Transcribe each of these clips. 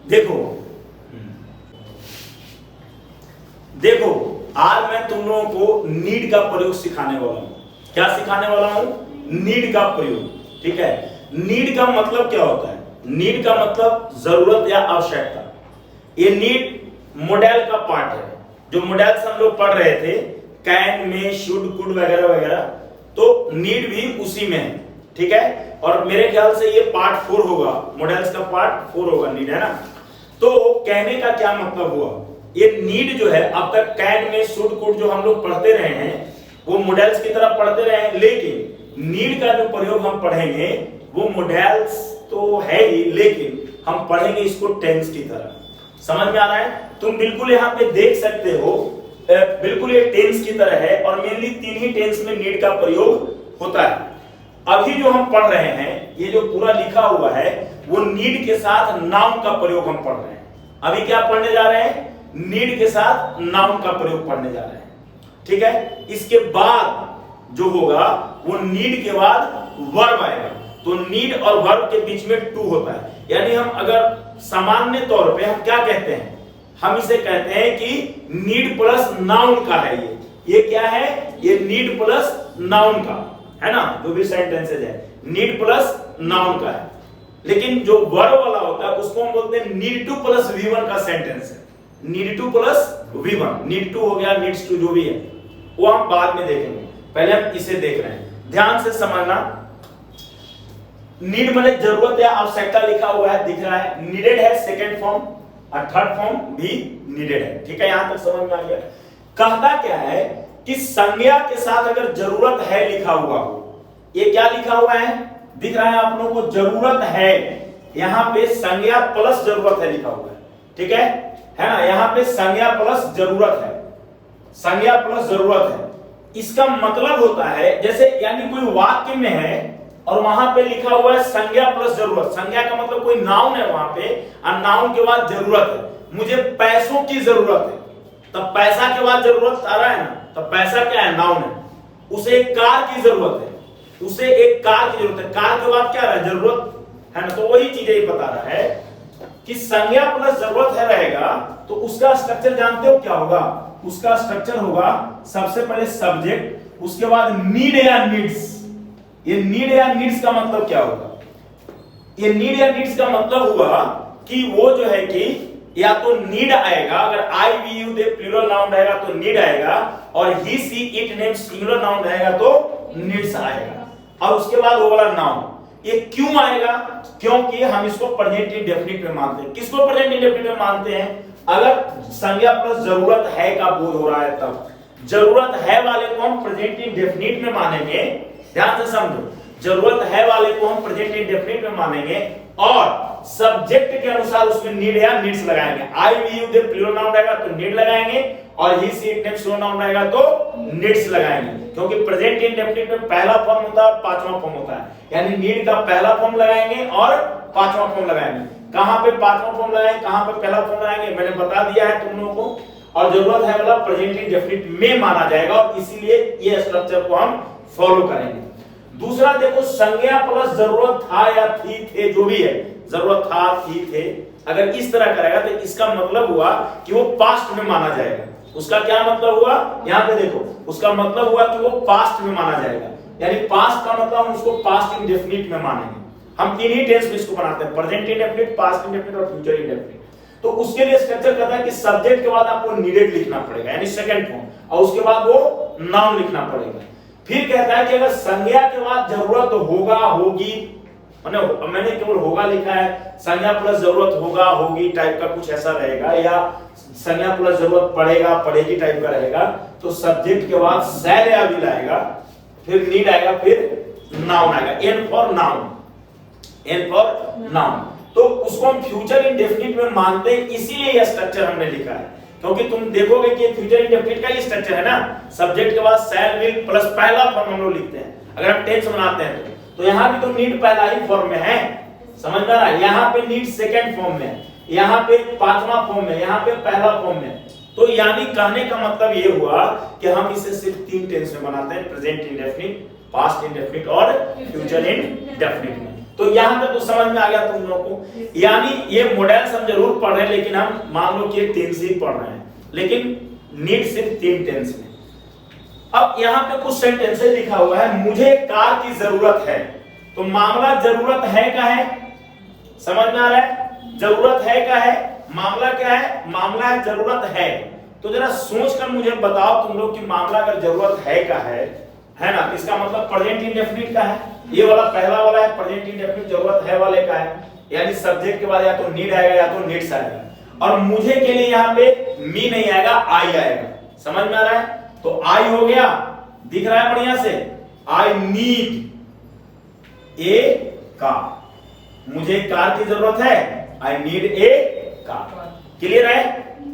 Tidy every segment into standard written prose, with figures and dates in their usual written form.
देखो देखो आज मैं तुम लोगों को नीड का प्रयोग सिखाने वाला हूं। क्या सिखाने वाला हूं? नीड का प्रयोग। ठीक है, नीड का मतलब क्या होता है? नीड का मतलब जरूरत या आवश्यकता। ये नीड मॉडल का पार्ट है। जो मॉडल्स हम लोग पढ़ रहे थे कैन में, शुड, कुड वगैरह वगैरह, तो नीड भी उसी में है। ठीक है, और मेरे ख्याल से ये पार्ट 4 होगा, मॉडल्स का पार्ट 4 होगा नीड, है ना। तो कहने का क्या मतलब हुआ, ये नीड जो है अब तक कैन में, शुड, कुड जो हम लोग पढ़ते रहे हैं वो मॉडल्स की तरह पढ़ते रहे हैं, लेकिन नीड का जो प्रयोग हम पढ़ेंगे वो मॉडल्स तो है ही, लेकिन हम पढ़ेंगे इसको टेंस की तरह। समझ में आ रहा है? तुम बिल्कुल यहाँ पे देख सकते हो, बिल्कुल ये टेंस की तरह है और मेनली 3 ही टेंस में नीड का प्रयोग होता है। अभी जो हम पढ़ रहे हैं, ये जो पूरा लिखा हुआ है वो नीड के साथ नाउन का प्रयोग हम पढ़ रहे हैं। अभी क्या पढ़ने जा रहे हैं? नीड के साथ नाउन का प्रयोग पढ़ने जा रहे हैं। ठीक है, इसके बाद जो होगा वो नीड के बाद वर्ब आएगा। तो नीड और वर्ब के बीच में टू होता है, यानी हम अगर सामान्य तौर पे हम क्या कहते हैं, हम इसे कहते हैं कि नीड प्लस नाउन का है। ये क्या है? ये नीड प्लस नाउन का है ना, जो भी सेंटेंसेज है नीड प्लस नाउन का है। लेकिन जो वर्ब वाला होता है उसको हम बोलते हैं नीड टू प्लस V1 का सेंटेंस है। Need to plus V1, need to हो गया, नीड्स टू, जो भी है वो हम बाद में देखेंगे, पहले हम इसे देख रहे हैं। ध्यान से समझना, नीड माने जरूरत या आवश्यकता लिखा हुआ है, दिख रहा है। नीडेड है सेकंड फॉर्म और थर्ड फॉर्म भी नीडेड है। ठीक है, यहां तक समझ में आ गया। कहता क्या है कि संज्ञा के साथ अगर जरूरत है लिखा हुआ हो, ये क्या लिखा हुआ है दिख रहा है आप लोगों को? जरूरत है, यहां पे संज्ञा प्लस जरूरत है लिखा हुआ है। ठीक है ना, यहां पे संज्ञा प्लस जरूरत है, संज्ञा प्लस जरूरत है। इसका मतलब होता है जैसे, यानी कोई वाक्य में है और वहां पे लिखा हुआ है संज्ञा प्लस जरूरत। संज्ञा का मतलब कोई नाउन है वहां पे और नाउन के बाद जरूरत है। मुझे पैसों की जरूरत है, तब पैसा के बाद जरूरत आ रहा है ना, तब पैसा क्या है? नाउन है। उसे एक कार की जरूरत है, उसे एक कार की जरूरत है, कार के बाद क्या रहा? जरूरत है ना। तो वही चीज ये बता रहा है कि संज्ञा प्लस जरूरत है रहेगा तो उसका स्ट्रक्चर जानते हो क्या होगा? उसका स्ट्रक्चर होगा सबसे पहले सब्जेक्ट, उसके बाद नीड या नीड्स। ये नीड या नीड्स का मतलब क्या होगा? ये नीड या नीड्स का मतलब हुआ कि वो जो है कि या तो नीड आएगा, अगर I we you they plural noun रहेगा तो नीड आएगा, और he she it name singular noun रहेगा तो नीड्स आएगा, और उसके बाद वो वाला नाउन। ये क्यों आएगा? क्योंकि हम इसको प्रेजेंट इंडेफिनिट में मानते हैं। किसको प्रेजेंट इंडेफिनिट में मानते हैं? अगर संज्ञा प्लस जरूरत है का बोध हो रहा है तब। जरूरत है वाले को हम प्रेजेंट इंडेफिनिट में मानेंगे, ध्यान से समझो। जरूरत है वाले को हम प्रेजेंट इंडेफिनिट में मानेंगे और सब्जेक्ट के अनुसार उसमें नीड या नीड्स लगाएंगे। I we you they plural noun रहेगा तो नीड लगाएंगे, और he she it name singular noun रहेगा तो नीड्स लगाएंगे। क्योंकि प्रेजेंट इंडेफिनिट में पहला फॉर्म होता है, पांचवा फॉर्म होता है, यानी नीड का पहला फॉर्म लगाएंगे और पांचवा फॉर्म लगाएंगे। कहां पे पांचवा फॉर्म लगाएंगे, कहां पे पहला फॉर्म लगाएंगे, मैंने बता दिया है तुम लोगों को। और जरूरत है वाला प्रेजेंट इंडेफिनिट में माना जाएगा, और इसीलिए ये स्ट्रक्चर को हम फॉलो करेंगे। दूसरा देखो, संज्ञा प्लस जरूरत था या थी, थे, जो भी है, जरूरत था, थी, थे, अगर इस तरह करेगा तो इसका मतलब हुआ कि वो पास्ट में माना जाएगा। उसका क्या मतलब हुआ? यहां पे देखो, उसका मतलब हुआ कि वो पास्ट में माना जाएगा, यानी पास्ट का मतलब हम उसको पास्ट इंडेफिनिट में मानेंगे। हम 3 ही टेंस में इसको बनाते हैं, प्रेजेंट इंडेफिनिट, पास्ट इंडेफिनिट और फ्यूचर इंडेफिनिट। तो उसके लिए स्ट्रक्चर कहता है कि सब्जेक्ट के बाद आपको नीडेड लिखना पड़ेगा, यानी सेकंड फॉर्म, और उसके बाद वो नाउन लिखना पड़ेगा। फिर कहता है कि अगर संज्ञा के बाद जरूरत होगा, होगी, मैंने केवल होगा लिखा है, संज्ञा प्लस जरूरत होगा, होगी टाइप का कुछ ऐसा रहेगा, या संज्ञा प्लस जरूरत पड़ेगा, पड़ेगी टाइप का रहेगा, तो सब्जेक्ट के बाद शैल या विल आएगा, फिर नीड आएगा, फिर नाउन आएगा। N for noun, N for noun. तो उसको हम फ्यूचर इंडेफिनिट में मानते हैं, इसीलिए यह स्ट्रक्चर हमने लिखा है। क्योंकि तुम देखोगे कि फ्यूचर इंडेफिनिट का ये स्ट्रक्चर है ना, सब्जेक्ट के बाद शैल विल प्लस पहला फॉर्म हम लोग लिखते हैं अगर हम टेंस बनाते हैं तो यहाँ भी तो नीड पहला ही फॉर्म में है, समझ में आ रहा है? यहाँ पे नीड सेकंड फॉर्म में, यहाँ पे पांचवा फॉर्म में, यहाँ पे पहला फॉर्म में। तो यानी कहने का मतलब ये हुआ कि हम इसे सिर्फ 3 टेंस में बनाते हैं, प्रेजेंट इंडेफिनिट, पास्ट इंडेफिनिट और फ्यूचर इंडेफिनिट में। तो यहां तक तो समझ में आ गया तुम लोगों को। यानी ये मॉडल्स हम जरूर पढ़ रहे हैं, लेकिन हम मान लो कि टेंस ही पढ़ रहे हैं, लेकिन नीड सिर्फ 3 टेंस में। अब यहाँ पे कुछ सेंटेंसेस लिखा हुआ है, मुझे कार की जरूरत है। तो मामला जरूरत है का है, समझ में आ रहा है? जरूरत है का है, मामला क्या है? मामला है जरूरत है। तो जरा सोच कर मुझे बताओ तुम लोग कि मामला अगर जरूरत है का है ना, इसका मतलब प्रेजेंट इंडेफिनिट का है। ये वाला पहला वाला है प्रेजेंट इंडेफिनिट, जरूरत है वाले का है, यानी सब्जेक्ट के बाद या तो नीड आएगा या तो नीड्स आएगा। और मुझे के लिए यहाँ पे मी नहीं आएगा, आई आएगा। समझ में आ रहा है? तो आई हो गया, दिख रहा है बढ़िया से, आई नीड ए कार। मुझे कार की जरूरत है, I need a car. Clear है?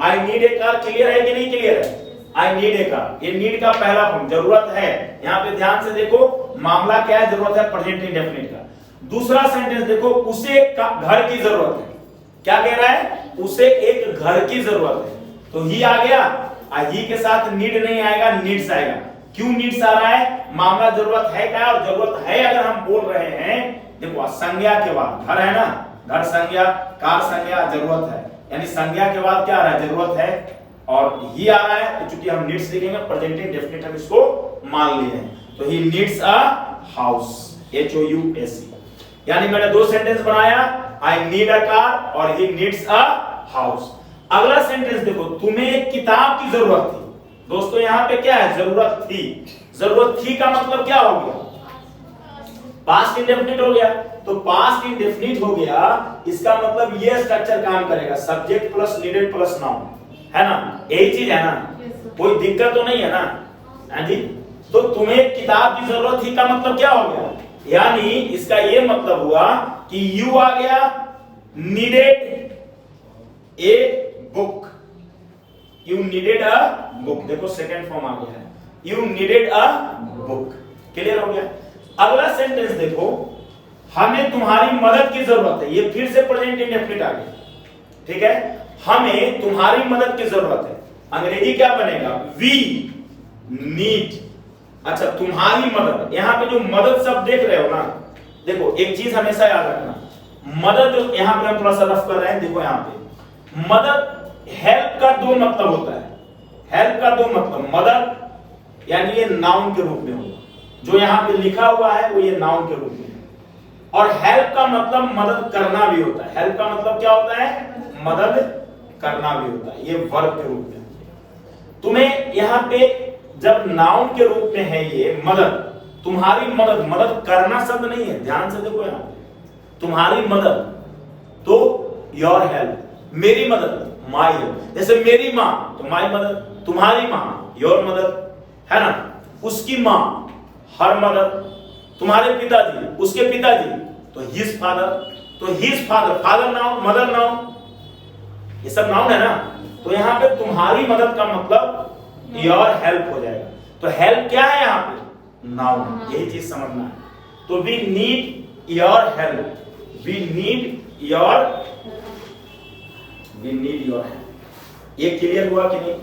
I need a car clear है कि नहीं क्लियर है? आई नीड ए कार, ये नीड का पहला फॉर्म जरूरत है। यहाँ पे ध्यान से देखो, मामला क्या है? जरूरत है प्रेजेंट इंडेफिनिट का। दूसरा सेंटेंस देखो, उसे घर की जरूरत है। क्या कह रहा है? उसे एक घर की जरूरत है। तो ही आ गया, ही के साथ नीड नहीं आएगा, नीड्स आएगा। क्यों नीड्स आ रहा है? मामला जरूरत है का, और जरूरत है अगर हम बोल रहे हैं, देखो संज्ञा के बाद घर है ना, घर संज्ञा, कार संज्ञा, जरूरत है, यानी संज्ञा के बाद क्या आ रहा है? जरूरत है, और ही आ रहा है। तो चूंकि हम नीड्स लिखेंगे, प्रेजेंट इंडेफिनिट हम इसको मान लिए हैं। तो he needs a house, HOUSE। यानी मैंने 2 सेंटेंस बनाया, आई नीड अ कार और ही नीड्स अ हाउस। अगला सेंटेंस देखो, तुम्हें एक किताब की जरूरत थी। दोस्तों यहाँ पे क्या है? जरूरत थी। जरूरत थी का मतलब क्या हो गया? पास्ट इंडेफिनिट हो गया। तो पास्ट इंडेफिनिट हो गया, इसका मतलब ये स्ट्रक्चर काम करेगा, subject plus needed plus noun, है ना? यही चीज है ना? कोई दिक्कत तो नहीं है ना? हाँ जी। तो तुम्हें किताब की जरूरत थी का मतलब क्या हो गया? यानी इसका ये मतलब हुआ कि यू आ गया, needed a book, you needed a book. देखो सेकंड फॉर्म आ गया है, you needed a book. Clear हो गया? अगला सेंटेंस देखो, हमें तुम्हारी मदद की जरूरत है। ये फिर से प्रेजेंट इंडेफिनिट आ गया, ठीक है? हमें तुम्हारी मदद की जरूरत है। अंग्रेजी क्या बनेगा? We need. अच्छा, तुम्हारी मदद, यहां पे जो मदद शब्द देख रहे हो ना, देखो एक चीज हमेशा याद रखना, मदद यहां पे हम थोड़ा सा रफ कर रहे हैं। देखो यहां पे मदद, हेल्प का 2 मतलब होता है। हेल्प का 2 मतलब, मदद यानी ये नाउन के रूप में होगा, जो यहां पे लिखा हुआ है वो ये नाउन के रूप में है। और हेल्प का मतलब मदद करना भी होता है। हेल्प का मतलब क्या होता है? मदद करना भी होता है, ये वर्ब के रूप में। तुम्हें यहां पे जब नाउन के रूप में है ये मदद, तुम्हारी मदद, मदद करना शब्द नहीं है, ध्यान से देखो यहां पे, तुम्हारी मदद तो योर हेल्प, मेरी मदद माई हेल्प। जैसे मेरी माँ तो माई मदद, तुम्हारी माँ योर मदद, है ना? उसकी माँ हर मदद, तुम्हारे पिताजी उसके पिताजी तो हिज फादर, तो his father, father noun, mother noun, ये सब नाउन है ना? तो यहाँ पे तुम्हारी मदद का मतलब योर हेल्प हो जाएगा। तो हेल्प क्या है यहाँ पे? नाउन, यही चीज समझना है। तो we need your help, we need your help. ये क्लियर हुआ कि नहीं?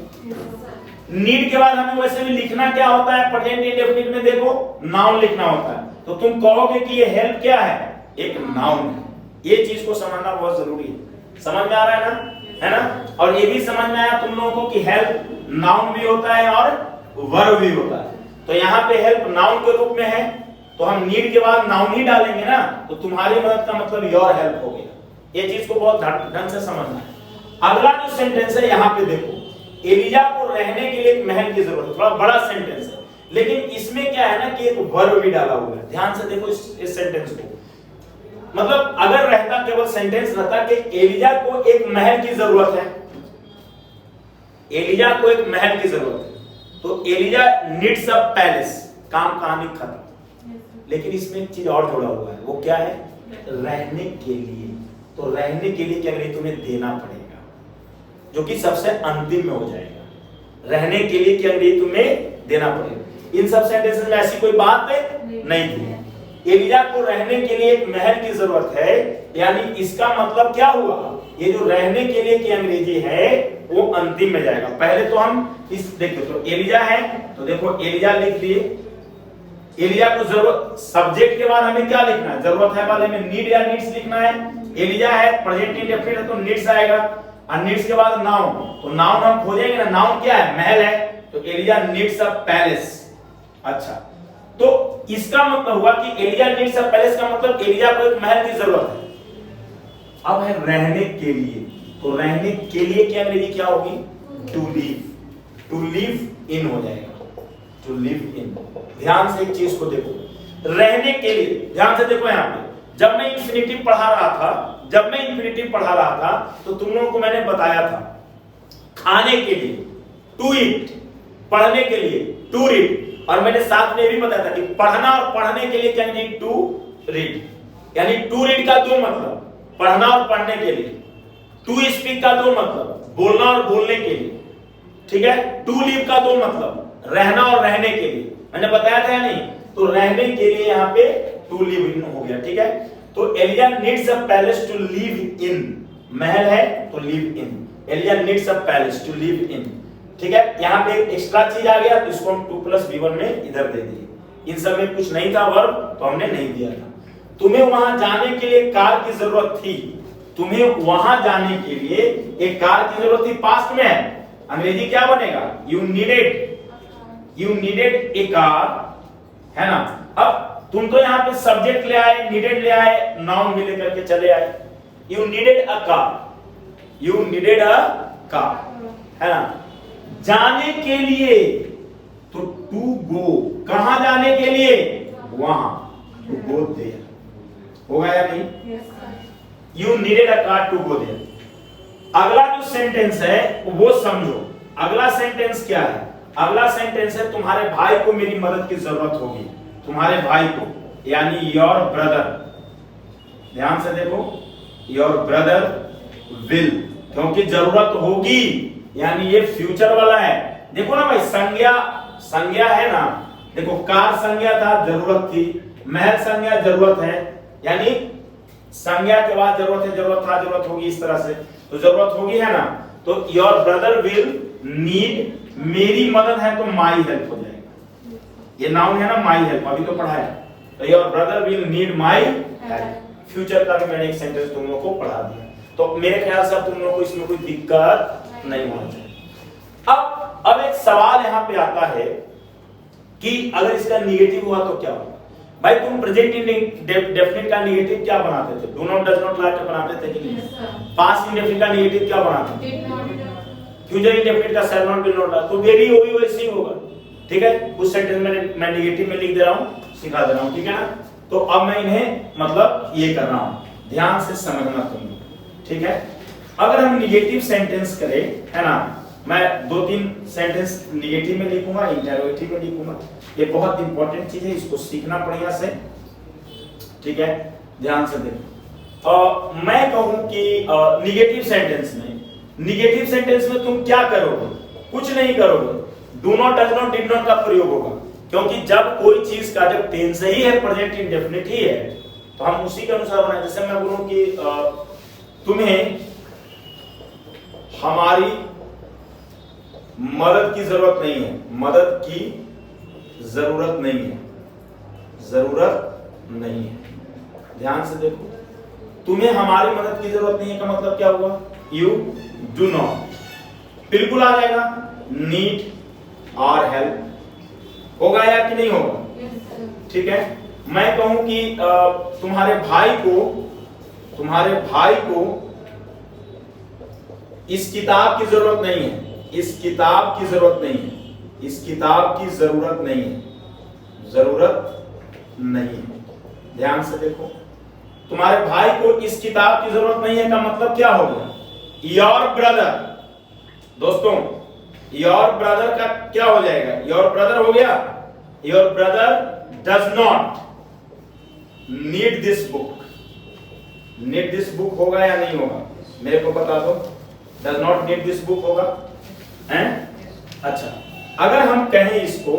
नीड के बाद हमें वैसे भी लिखना क्या होता है? प्रेजेंट इंडेफिनिट में देखो नाउन लिखना होता है। तो तुम कहोगे कि ये हेल्प क्या है? एक नाउन है। ये चीज को समझना बहुत जरूरी है। समझ में आ रहा है ना? है ना? और ये भी समझ में आया तुम लोगों को कि हेल्प नाउन भी होता है और वर्ब भी होता है। तो यहाँ पे हेल्प नाउन के रूप में है, तो हम नीड के बाद नाउन ही डालेंगे ना, तो तुम्हारी मदद का मतलब योर हेल्प हो गया। ये चीज को बहुत ढंग से समझना है। अगला जो सेंटेंस है यहाँ पे देखो, एलिजा को रहने के लिए एक महल की जरूरत है। थोड़ा बड़ा सेंटेंस है, लेकिन इसमें क्या है ना कि एक वर्ब भी डाला हुआ है। ध्यान से देखो इस सेंटेंस को। मतलब अगर रहता, केवल सेंटेंस रहता कि एलिजा को एक महल की जरूरत है, एलिजा को एक महल की जरूरत है, तो एलिजा नीड्स अ पैलेस, काम कहानी खत्म। लेकिन इसमें एक चीज और जोड़ा हुआ है, वो क्या है? रहने के लिए। तो रहने के लिए क्या करें? तुम्हें देना पड़ेगा, जो कि सबसे अंतिम में हो जाएगा। रहने के लिए क्या करें? तुम्हें देना पड़ेगा। इन सब सेंटेंसेस में ऐसी कोई बात नहीं थी। एलिजा को रहने के लिए एक महल की जरूरत है, यानी इसका मतलब क्या हुआ? ये जो रहने के लिए की अंग्रेजी है वो अंतिम में जाएगा। पहले तो हम इस देखो, तो एलिजा है, तो देखो एलिजा लिख दिए, एलिया को जरूरत, सब्जेक्ट के बाद हमें क्या लिखना है, जरूरत है वाले में नीड या नीड्स लिखना है। एलिया है, प्रेजेंट इंडेफिनिट है तो नीड्स आएगा, और नीड्स के बाद नाउन, तो नाउन हम खोजेंगे ना, नाउन क्या है, महल है, तो एलिया नीड्स अ पैलेस। अच्छा, तो इसका मतलब हुआ कि एलिया नीड्स अ पैलेस का मतलब एलिया को एक महल की जरूरत है। अब है रहने के लिए, तो रहने के लिए की अंग्रेजी क्या होगी, to leave, to live in हो जाएगा, टू लिव इन। ध्यान से एक चीज को देखो, रहने के लिए, ध्यान से देखो यहाँ पे, जब मैं इंफिनिटिव पढ़ा रहा था, तो तुम लोगों को मैंने बताया था खाने के लिए टू ईट, पढ़ने के लिए टू रीड, और मैंने साथ में ये भी बताया था कि पढ़ना और पढ़ने के लिए क्या नहीं, टू रीड, यानी टू रीड का दो मतलब, पढ़ना और पढ़ने के लिए, टू स्पीक का दो मतलब, बोलना और बोलने के लिए, ठीक है, टू लिव का दो मतलब, रहना और रहने के लिए, मैंने बताया था या नहीं, तो रहने के लिए यहाँ पे टू लिव इन हो गया, ठीक है। तो Alia needs a palace to live in, महल है तो live in, Alia needs a palace to live in, ठीक है। यहाँ पे एक एक्स्ट्रा चीज आ गया, तो इसको हम 2+V1 में इधर दे दिए, इन सब में कुछ नहीं था वर्ब, तो हमने नहीं दिया था। तुम्हें वहां जाने के लिए कार की जरूरत थी, तुम्हें वहां जाने के लिए एक कार की जरूरत थी, पास्ट में है, अंग्रेजी क्या बनेगा, यू नीडेड ए कार, है ना। अब तुम तो यहाँ पे सब्जेक्ट ले आए, नीडेड ले आए, नाउन भी लेकर के चले आए, यू नीडेड अ कार, है ना। जाने के लिए तो टू गो, कहां जाने के लिए, वहां, टू गो देयर, होगा या नहीं, you needed a car to go there. अगला जो सेंटेंस है वो समझो, अगला सेंटेंस क्या है, अगला सेंटेंस है तुम्हारे भाई को मेरी मदद की जरूरत होगी, तुम्हारे भाई को, यानी योर ब्रदर, ध्यान से देखो, योर ब्रदर विल, क्योंकि जरूरत होगी, यानी ये फ्यूचर वाला है। देखो ना भाई, संज्ञा है ना, देखो कार संज्ञा था, जरूरत थी, महल संज्ञा जरूरत है, यानी संज्ञा के बाद जरूरत है, जरूरत था, जरूरत होगी, इस तरह से, तो जरूरत होगी, है ना। तो योर ब्रदर विल नीड, मेरी मदद है तो माई हेल्प हो जाएगा, ये नाउन है ना, माई हेल्प, अभी तो पढ़ा है, तो your brother will need my help, future का भी मैंने एक सेंटेंस तुम लोगों को पढ़ा दिया, तो मेरे ख्याल से तुम लोगों को इसमें कोई दिक्कत नहीं होना चाहिए। अब एक सवाल यहाँ पे आता है कि अगर इसका निगेटिव हुआ तो क्या होगा। भाई तुम प्रेजेंट इंडेफिनिट का निगेटिव क्या बनाते थे, do not, does not, like बनाते थे कि नहीं, पास्ट इंडेफिनिट का निगेटिव क्या बनाते थे, फ्यूचर इंडेफिनिट का शैल नॉट, विल नॉट, तो ये भी होगी, वैसे ही होगा, ठीक है। कुछ सेंटेंस मैं निगेटिव में लिख दे रहा हूँ, सिखा दे रहा हूँ, ठीक है ना। तो अब मैं इन्हें मतलब ये कर रहा हूँ, ध्यान से समझना तुम, ठीक है। अगर हम निगेटिव सेंटेंस करें, है ना, मैं 2-3 सेंटेंस निगेटिव में लिखूंगा, इंटरोगेटिव में लिखूंगा, ये बहुत इंपॉर्टेंट चीज है, इसको सीखना बढ़िया से, ठीक है, ध्यान से देखो। मैं कहूं कि निगेटिव सेंटेंस में तुम क्या करोगे, कुछ नहीं करोगे, do not, does not, did not का प्रयोग होगा, क्योंकि जब कोई चीज का जब टेंस ही है, प्रेजेंट इंडेफिनिट ही है, तो हम उसी के अनुसार बनाए। जैसे मैं बोलूं कि तुम्हें हमारी मदद की जरूरत नहीं है, मदद की जरूरत नहीं है, जरूरत नहीं है, ध्यान से देखो, तुम्हें हमारी मदद की जरूरत नहीं है का मतलब क्या हुआ, यू डू नॉट, बिल्कुल आ जाएगा, नीड और हेल्प, होगा या कि नहीं होगा, ठीक है। मैं कहूं कि तुम्हारे भाई को इस किताब की जरूरत नहीं है, इस किताब की जरूरत नहीं है, इस किताब की जरूरत नहीं है, जरूरत नहीं है, ध्यान से देखो, तुम्हारे भाई को इस किताब की जरूरत नहीं है का मतलब क्या हो गया, योर ब्रदर, दोस्तों योर ब्रदर का क्या हो जाएगा, योर ब्रदर हो गया, your brother does not need this book, need this book होगा या नहीं होगा, मेरे को बता दो, does not need this book होगा, हैं? अच्छा, अगर हम कहें इसको,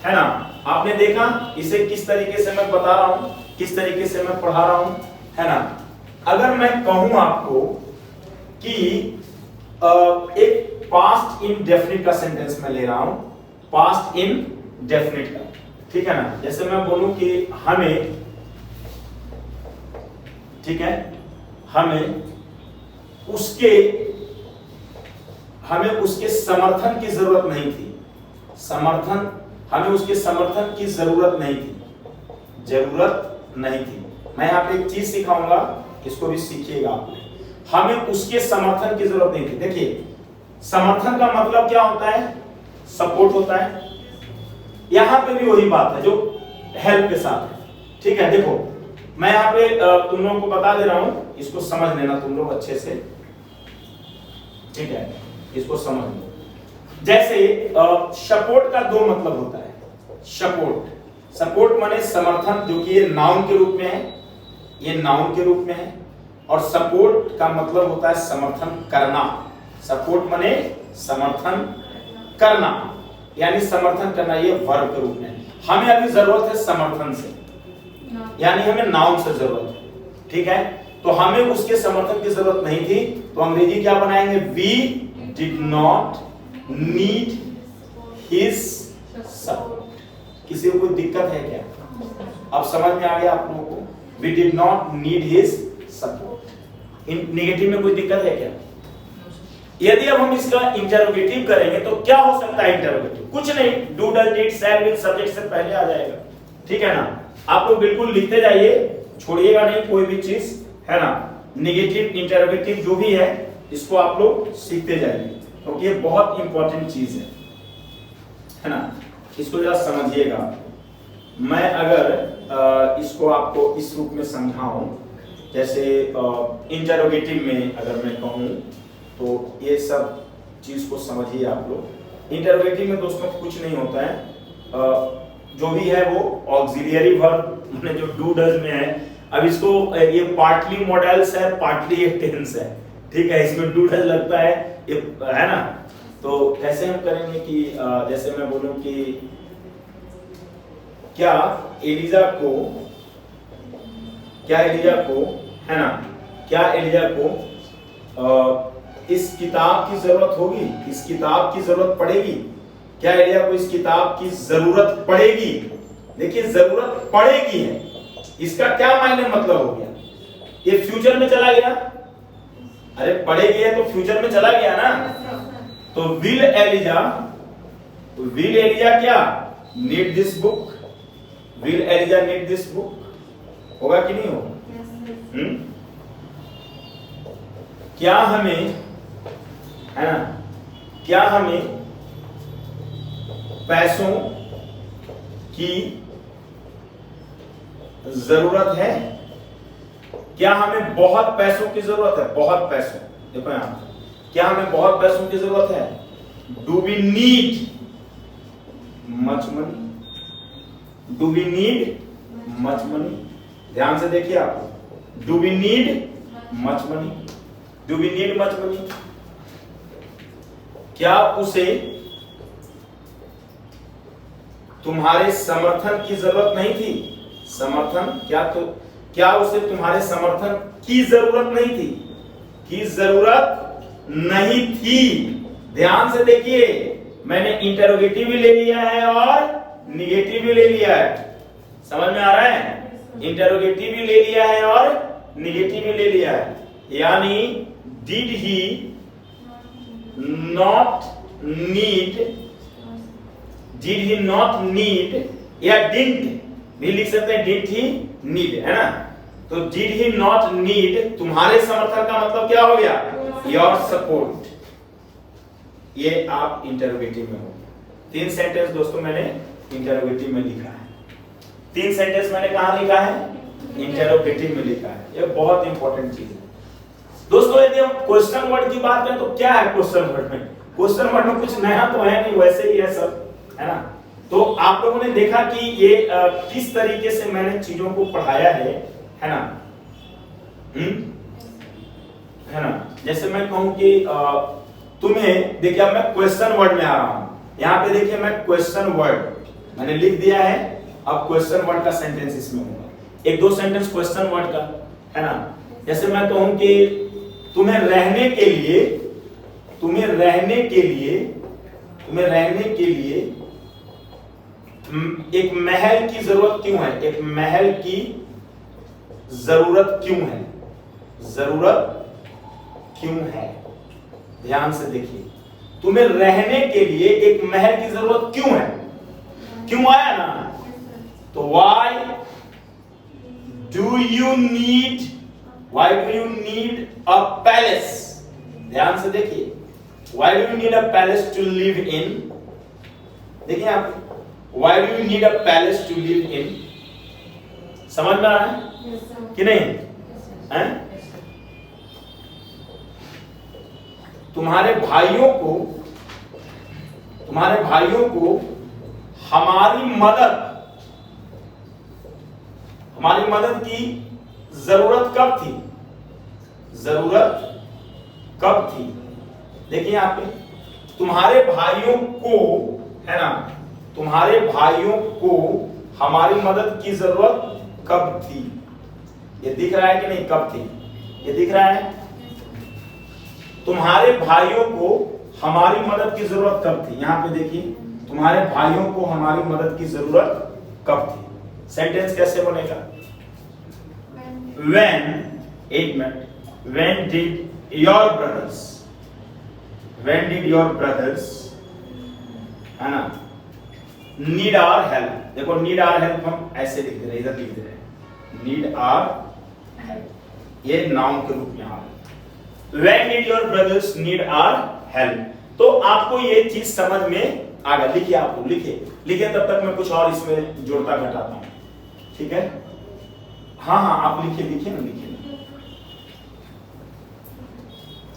है ना, आपने देखा इसे किस तरीके से मैं बता रहा हूं, किस तरीके से मैं पढ़ा रहा हूं, है ना। अगर मैं कहूं आपको कि एक पास्ट इंडेफिनिट का सेंटेंस में ले रहा हूं, पास्ट इंडेफिनिट का, ठीक है ना, जैसे मैं बोलूं कि हमें, ठीक है, हमें उसके समर्थन की जरूरत नहीं थी, हमें उसके समर्थन की जरूरत नहीं थी। मैं यहाँ पे एक चीज सिखाऊंगा, इसको भी सीखिएगा आप। हमें उसके समर्थन की जरूरत नहीं थी। देखिए समर्थन का मतलब क्या होता है, सपोर्ट होता है। यहाँ पे भी वही बात है जो हेल्प के साथ है, ठीक है। देखो मैं यहाँ पे तुम लोगों को बता दे रहा हूं, इसको समझ लेना तुम लोग अच्छे से, ठीक है, इसको समझ लो। जैसे सपोर्ट का दो मतलब होता है। सपोर्ट माने समर्थन, जो कि ये नाउन के रूप में है, और सपोर्ट का मतलब होता है समर्थन करना। सपोर्ट माने समर्थन करना, यानी समर्थन करना, ये वर्ब के रूप में। हमें अभी जरूरत है समर्थन से, यानी हमें नाउन से जरूरत है, ठीक है। तो हमें उसके समर्थन की जरूरत नहीं थी, तो अंग्रेजी क्या बनाएंगे, we did not need his support. किसी को कोई दिक्कत है क्या? अब समझ में आ गया आप लोगों को, we did not need his support. Negative में कोई दिक्कत है क्या? यदि अब हम इसका इंटरोगेटिव करेंगे तो क्या हो सकता है इंटरोगेटिव? कुछ नहीं, do does did shell will subject से पहले आ जाएगा, ठीक है ना। आप लोग बिल्कुल लिखते जाइए, छोड़िएगा नहीं कोई भी चीज, है ना। नेगेटिव इंटरोगेटिव जो भी है इसको आप लोग सीखते जाइए, क्योंकि ये बहुत इंपॉर्टेंट चीज है ना। इसको जरा समझिएगा। मैं अगर इसको आपको इस रूप में समझाऊं, जैसे इंटरोगेटिव में अगर मैं कहूं तो ये सब चीज को समझिए आप लोग। इंटरोगेटिव में दोस्तों कुछ नहीं होता है, जो भी है वो ऑक्सिलियरी वर्ब जो डू डज में है। अब इसको ये पार्टली मॉडल्स है, पार्टली टेंस है, ठीक है। इसमें डू डज लगता है, ये है ना। तो कैसे हम करेंगे कि जैसे मैं बोलूं कि क्या एलिजा को है ना, क्या एलिजा को इस किताब की जरूरत होगी, इस किताब की जरूरत पड़ेगी? क्या एलिजा को इस किताब की जरूरत पड़ेगी? देखिए जरूरत पड़ेगी है, इसका क्या मायने मतलब हो गया? ये फ्यूचर में चला गया, अरे पड़ेगी है तो फ्यूचर में चला गया ना। तो विल एलिजा क्या need this book? Will Eliza need this book? होगा कि नहीं होगा? क्या हमें, है ना, क्या हमें पैसों की जरूरत है? क्या हमें बहुत पैसों की जरूरत है? बहुत पैसों, देखो यहां, क्या हमें बहुत पैसों की जरूरत है? Do we need much money? Do we need much money? ध्यान से देखिए आप, do we need much money? Do we need much money? क्या उसे तुम्हारे समर्थन की जरूरत नहीं थी? समर्थन क्या उसे तुम्हारे समर्थन की जरूरत नहीं थी? की जरूरत नहीं थी। ध्यान से देखिए, मैंने इंटरोगेटिव भी ले लिया है और निगेटिव भी ले लिया है, समझ में आ रहा है? इंटरोगेटिव भी ले लिया है और निगेटिव भी ले लिया है। यानी डिड ही नॉट नीड या डिडंट भी लिख सकते हैं, डिड ही नीड, है ना। तो डिड ही नॉट नीड, तुम्हारे समर्थन का मतलब क्या हो गया? Your support. ये आप इंटरोगेटिव में हो। 3 सेंटेंस दोस्तों मैंने इंटरोगेटिव में लिखा है। 3 सेंटेंस मैंने कहां लिखा है? इंटरोगेटिव में लिखा है। ये बहुत इंपॉर्टेंट चीज है दोस्तों। यदि हम क्वेश्चन वर्ड की बात करें तो क्या है क्वेश्चन वर्ड में? क्वेश्चन वर्ड में कुछ नया तो है नहीं, वैसे ही है सब, है ना। तो आप लोगों ने देखा कि ये किस तरीके से मैंने चीजों को पढ़ाया है ना। है ना। जैसे मैं कहूं कि तुम्हें, देखिए अब मैं क्वेश्चन वर्ड में आ रहा हूं। यहां पे देखिए मैं क्वेश्चन वर्ड मैंने लिख दिया है, अब क्वेश्चन वर्ड का सेंटेंस इसमें होगा। 1-2 सेंटेंस क्वेश्चन वर्ड का, है ना। जैसे मैं कहूं कि तुम्हें रहने के लिए एक महल की जरूरत क्यों है? एक महल की जरूरत क्यों है? जरूरत क्यों है? ध्यान से देखिए, तुम्हें रहने के लिए एक महल की जरूरत क्यों है? क्यों आया ना? तो why do you need a palace? ध्यान से देखिए, why do you need a palace to live in? देखिए आप, why do you need a palace to live in? समझ में आ रहा है कि नहीं? हैं? तुम्हारे भाइयों को हमारी मदद की जरूरत कब थी? देखिए यहाँ पे, तुम्हारे भाइयों को, है ना, तुम्हारे भाइयों को हमारी मदद की जरूरत कब थी? ये दिख रहा है कि नहीं? कब थी? ये दिख रहा है? तुम्हारे भाइयों को हमारी मदद की जरूरत कब थी? यहां पे देखिए, तुम्हारे भाइयों को हमारी मदद की जरूरत कब थी? सेंटेंस कैसे बनेगा? when did your brothers, है ना, need our help? देखो, need our help हम ऐसे लिख दे रहे हैं, इधर लिख दे रहे हैं, need our help, ये नाउन के रूप में आ रहा है। When did your brothers need our help? तो आपको ये चीज समझ में आ गया। लिखिए, आपको लिखिए, तब तक मैं कुछ और इसमें जोड़ता घटाता हूं, ठीक है? हाँ, आप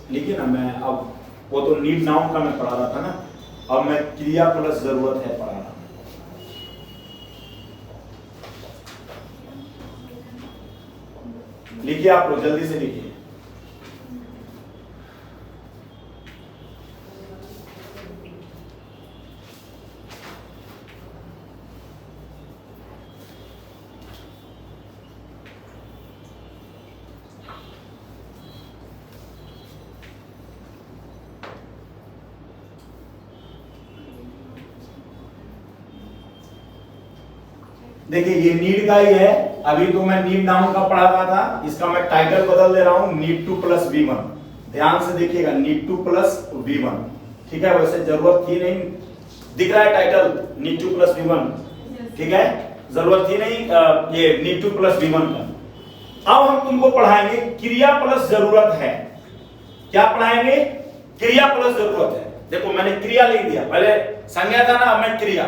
लिखिए ना। मैं अब, वो तो नीड नाउन का मैं पढ़ा रहा था ना, अब मैं क्रिया प्लस जरूरत है पढ़ा रहा हूं। लिखिए आप लोग, जल्दी से लिखिए। देखिए, ये नीड का ही है। अभी तो मैं नीड नाउन का पढ़ा रहा था, इसका मैं टाइटल बदल दे रहा हूं, नीड टू प्लस V1। ध्यान से देखिएगा, नीड टू प्लस V1, ठीक है? वैसे जरूरत थी नहीं, दिख रहा है title, need to plus V1, ठीक है? जरूरत थी नहीं ये नीड टू प्लस V1 का। अब हम तुमको पढ़ाएंगे क्रिया प्लस जरूरत है। क्या पढ़ाएंगे? क्रिया प्लस जरूरत है। देखो, मैंने क्रिया लिख दिया, पहले संज्ञा था ना, अब मैं क्रिया,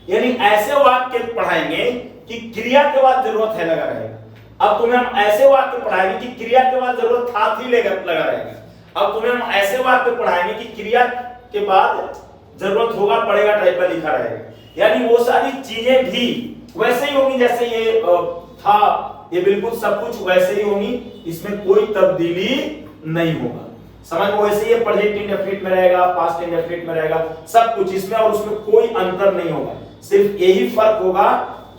यानी ऐसे वाक्य पढ़ाएंगे कि क्रिया के बाद जरूरत है लगा रहेगा। अब तुम्हें हम ऐसे वाक्य पढ़ाएंगे कि क्रिया के बाद जरूरत था थी लगा रहेगा। अब तुम्हें हम ऐसे वाक्य पढ़ाएंगे कि क्रिया के बाद जरूरत होगा पड़ेगा टाइप का लिखा रहेगा। यानी वो सारी चीजें भी वैसे ही होंगी जैसे ये था, ये बिल्कुल सब कुछ वैसे ही होंगी, इसमें कोई तब्दीली नहीं होगा। समझ में? वैसे ही प्रेजेंट इंडेफिनिट में रहेगा, पास्ट इंडेफिनिट में रहेगा, सब कुछ इसमें और उसमें कोई अंतर नहीं होगा। सिर्फ यही फर्क होगा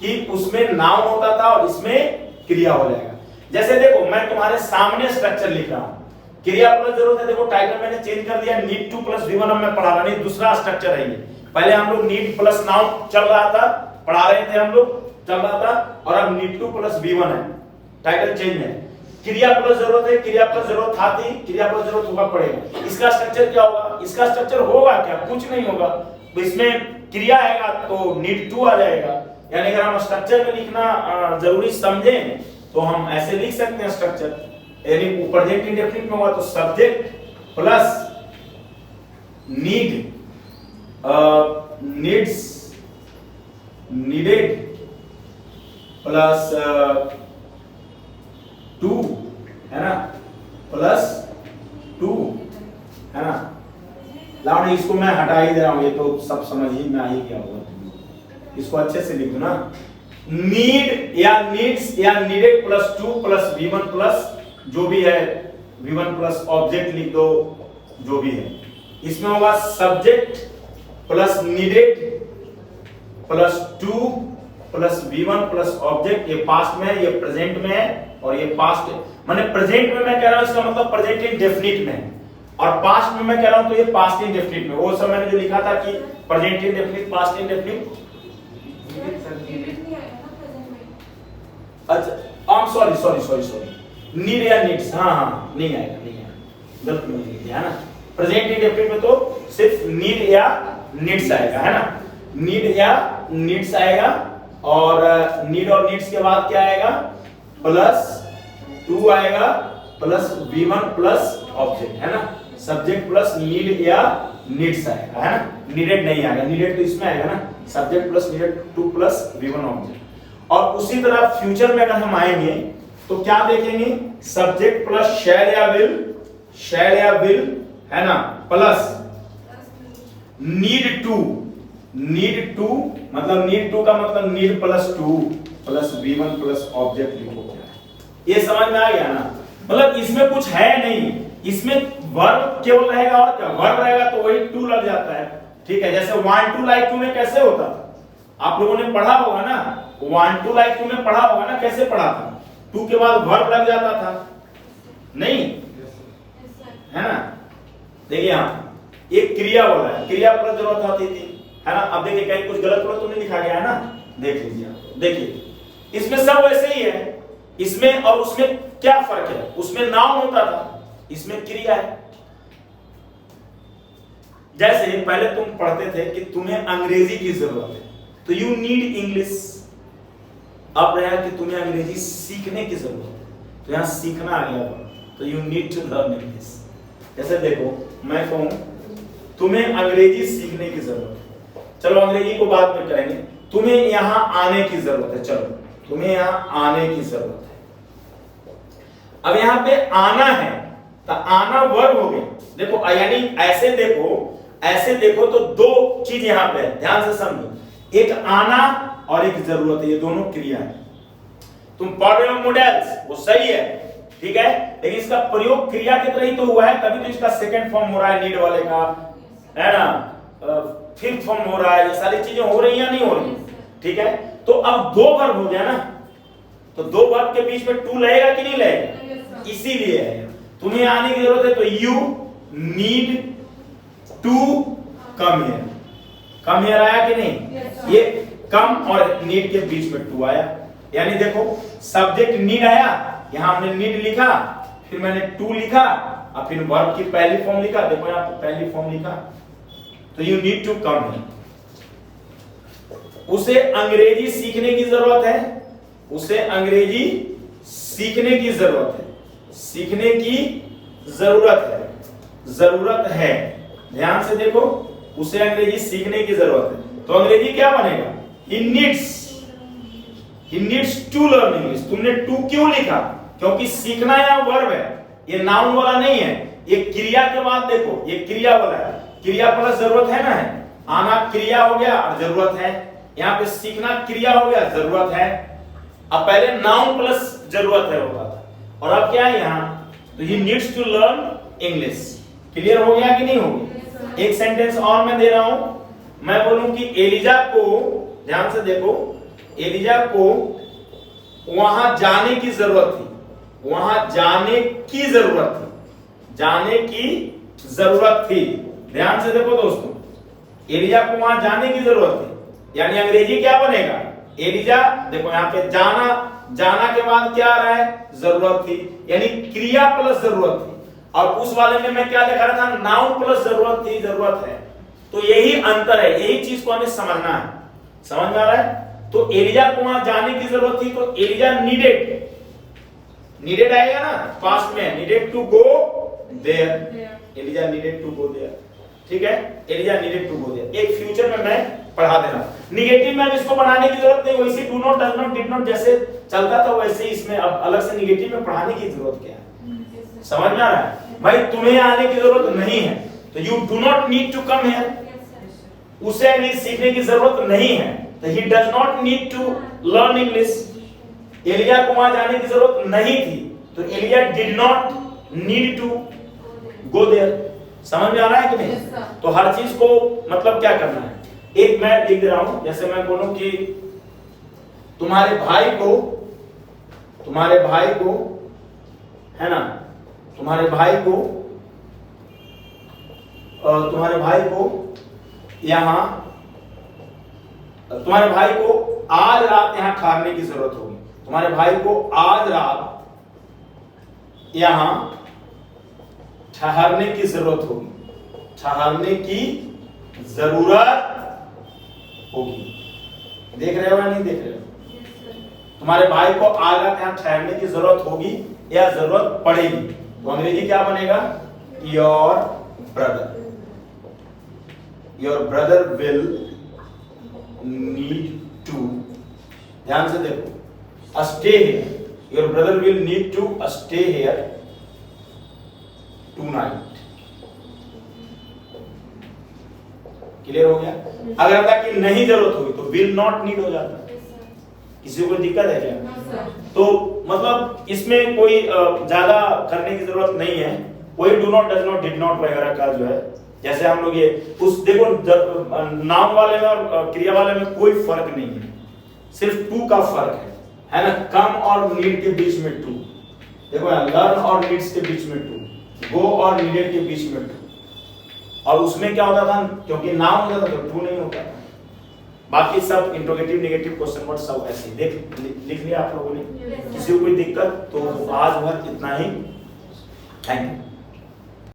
कि उसमें नाउन होता था और इसमें क्रिया हो जाएगा। जैसे देखो, मैं तुम्हारे सामने स्ट्रक्चर लिख रहा हूं, क्रिया प्लस जरूरत है। देखो, टाइटल मैंने चेंज कर दिया, नीड टू प्लस V1 अब मैं पढ़ा रहा नहीं, दूसरा स्ट्रक्चर है ये। पहले हम लोग नीड प्लस नाउन चल रहा था, पढ़ा रहे थे हम लोग, चल रहा था, और अब नीड टू प्लस V1 है, टाइटल चेंज है। क्रिया प्लस जरूरत है, क्रिया प्लस जरूरत था थी, क्रिया प्लस जरूरत होगा पड़ेगा। इसका स्ट्रक्चर क्या होगा? इसका स्ट्रक्चर होगा क्या? कुछ नहीं होगा। तो इसमें क्रिया आएगा तो नीड टू आ जाएगा। यानी अगर हम स्ट्रक्चर में लिखना जरूरी समझें तो हम ऐसे लिख सकते हैं स्ट्रक्चर, यानी प्रेजेंट इंडेफिनिट में हुआ तो subject plus need, needs, needed plus two, है ना, प्लस टू, है ना। लाओ, इसको मैं हटा ही दे रहा हूं, ये तो सब समझ ही में आ ही गया होगा। इसको अच्छे से लिख दो ना, नीड या नीड्स या needed plus two plus V1 plus जो भी है, V1 प्लस ऑब्जेक्ट लिख दो, जो भी है। इसमें होगा subject plus needed plus two plus V1 plus object. ये पास्ट में है, ये प्रेजेंट में है, और ये पास्ट, माने प्रेजेंट में मैं कह रहा हूं इसका मतलब प्रेजेंट इंडेफिनिट में है, और पास्ट में मैं कह रहा हूं तो ये पास्ट इंडेफिनिट में। वो सब मैंने जो लिखा था कि प्रेजेंट इंडेफिनिट, पास्ट इंडेफिनिट, अच्छा सॉरी नीड या नीड्स, हाँ नहीं आएगा, गलत में लिख दिया है ना। प्रेजेंट इंडेफिनिट में तो सिर्फ नीड या नीड्स आएगा, है ना, नीड या नीड्स आएगा। और नीड और नीड्स के बाद क्या आएगा, प्लस टू आएगा, प्लस V1 प्लस ऑब्जेक्ट, है ना, सब्जेक्ट प्लस नीड या नीड्स आएगा, है ना, नीडेड नहीं आएगा, नीडेड तो इसमें आएगा ना, subject plus needed to plus V1 object. और उसी तरह फ्यूचर में अगर हम आएंगे तो क्या देखेंगे, सब्जेक्ट प्लस शैल या विल, है ना, प्लस नीड टू मतलब नीड टू का मतलब need plus two plus V1 plus object लिखो। क्या ये समझ में आ गया ना, मतलब इसमें कुछ है नहीं, इसमें वर्ब केवल रहेगा और क्या, वर्ब रहेगा तो वही टू लग जाता है, ठीक है। जैसे वांट टू लाइक टू में कैसे होता था, आप लोगों ने पढ़ा होगा ना, वांट टू लाइक टू में पढ़ा होगा ना, कैसे पढ़ा था, टू के बाद वर्ब लग जाता था, नहीं है ना। देखिए यहाँ एक क्रिया बोला है, क्रिया पर जरूरत होती थी, है ना। अब देखिए कहीं कुछ गलत तो नहीं लिखा गया है ना, देख लीजिए आप, देखिए इसमें सब वैसे ही है, इसमें और उसमें क्या फर्क है, उसमें नाउन होता था, इसमें क्रिया है। जैसे पहले तुम पढ़ते थे कि तुम्हें अंग्रेजी की जरूरत है, तो यू नीड इंग्लिश। अब रहा कि तुम्हें अंग्रेजी सीखने की जरूरत है, तो यहां सीखना आ गया, तो you need to learn English. जैसे देखो मैं कहूं तुम्हें अंग्रेजी सीखने की जरूरत है, चलो अंग्रेजी को बाद में करेंगे, तुम्हें यहां आने की जरूरत है, चलो तुम्हें यहां आने की जरूरत है। अब यहां पे आना है तो आना वर्ब हो गया, देखो यानी ऐसे देखो तो दो चीज यहां पे है, ध्यान से समझो, एक आना और एक जरूरत है, ये दोनों क्रिया है। तुम पढ़ रहे हो मॉडल्स, वो सही है, ठीक है, लेकिन इसका प्रयोग क्रिया की तरह ही तो हुआ है, तभी तो इसका सेकंड फॉर्म हो रहा है नीड वाले का, है ना, फिफ्थ फॉर्म हो रहा है, ये सारी चीजें हो रही या नहीं हो रही, ठीक है। तो अब दो वर्ब हो गया ना, तो दो वर्ब के बीच में टू लगेगा कि नहीं लगेगा, इसीलिए है तुम्हें आने की जरूरत है, तो you need to come here आया कि नहीं, ये कम और नीड के बीच में टू आया, यानी देखो सब्जेक्ट नीड आया, यहां हमने नीड लिखा, फिर मैंने टू लिखा, और फिर वर्ब की पहली फॉर्म लिखा, देखो यहां पे पहली फॉर्म लिखा, तो you need to come here. उसे अंग्रेजी सीखने की जरूरत है, उसे अंग्रेजी सीखने की जरूरत है, सीखने की जरूरत है, ध्यान से देखो, उसे अंग्रेजी सीखने की जरूरत है, तो अंग्रेजी क्या बनेगा, he needs to learn English। तुमने टू क्यों लिखा, क्योंकि सीखना यहाँ वर्ब है, ये नाउन वाला नहीं है, ये क्रिया के बाद देखो ये क्रिया वाला है, क्रिया प्लस जरूरत है ना, है आना क्रिया हो गया और जरूरत है, यहाँ पे सीखना क्रिया हो गया जरूरत है। अब पहले नाउन प्लस जरूरत है होता था, और अब क्या है यहाँ, तो he needs to learn English। Clear हो गया कि नहीं हो गया। एक सेंटेंस और मैं दे रहा हूं, मैं बोलूं कि एलिजा को, ध्यान से देखो, एलिजा को वहां जाने की जरूरत थी, वहां जाने की जरूरत थी, ध्यान से देखो दोस्तों, एलिजा को वहां जाने की जरूरत थी, यानी अंग्रेजी क्या बनेगा, एलिजा, देखो यहाँ पे जाना के बाद क्या आ रहा है, जरूरत थी, यानी क्रिया प्लस जरूरत थी, और उस वाले में मैं क्या लिखा रहा था, नाउन प्लस जरूरत थी, जरूरत है। तो यही अंतर है, यही चीज को हमें समझना है, समझ में आ रहा है। तो एलिजा को वहां जाने की जरूरत थी, तो एलिजा नीडेड आएगा ना, पास्ट में needed to go there, Eliza needed to go there, ठीक है, Eliza needed to go there. एक फ्यूचर में मैं पढ़ा दे रहा हूं, निगेटिव में इसको बनाने की जरूरत नहीं, वैसे do not, does not, did not जैसे चलता था वैसे ही इसमें अब अलग से निगेटिव में पढ़ाने की जरूरत क्या है, समझ में आ रहा है भाई। तुम्हें आने की जरूरत नहीं है, तो you do not need to come here, उसे इंग्लिश सीखने की जरूरत नहीं है, तो he does not need to learn English. Alia को वहां जाने की जरूरत नहीं थी, तो Alia did not need to go there. समझ में आ रहा है कि नहीं। तो हर चीज को मतलब क्या करना है, एक मैं लिख दे रहा हूं, जैसे मैं बोलूं कि तुम्हारे भाई को है ना, तुम्हारे भाई को यहां, तुम्हारे भाई को आज रात यहाँ ठहरने की जरूरत होगी, तुम्हारे भाई को आज रात यहाँ ठहरने की जरूरत होगी, ठहरने की जरूरत होगी। देख रहे हो या नहीं देख रहे हो? तुम्हारे भाई को आज रात यहाँ ठहरने की जरूरत होगी या जरूरत पड़ेगी, तो अंग्रेजी क्या बनेगा? Your brother will need to, ध्यान से देखो, stay here, your brother will need to stay here tonight. Clear हो गया? अगर था कि नहीं जरूरत होगी तो विल नॉट नीड हो जाता। किसी को कोई दिक्कत है क्या? तो मतलब इसमें कोई ज्यादा करने की जरूरत नहीं है, कोई do not, does not, did not वगैरह का जो है, जैसे हम लोग ये उस देखो नाउन वाले में और क्रिया वाले में कोई फर्क नहीं है, सिर्फ टू का फर्क है ना? कम और नीड के बीच में टू, देखो लर्न और नीड्स के बीच में टू, गो और नीडेड के बीच में टू, और उसमें क्या होता था, क्योंकि नाउन होता था तो टू नहीं होता था। बाकी सब इंट्रोगेटिव, नेगेटिव, क्वेश्चन वर्ड सब ऐसे लिख लिया आप लोगों ने। किसी को कोई दिक्कत तो आज भर इतना ही। Thank you.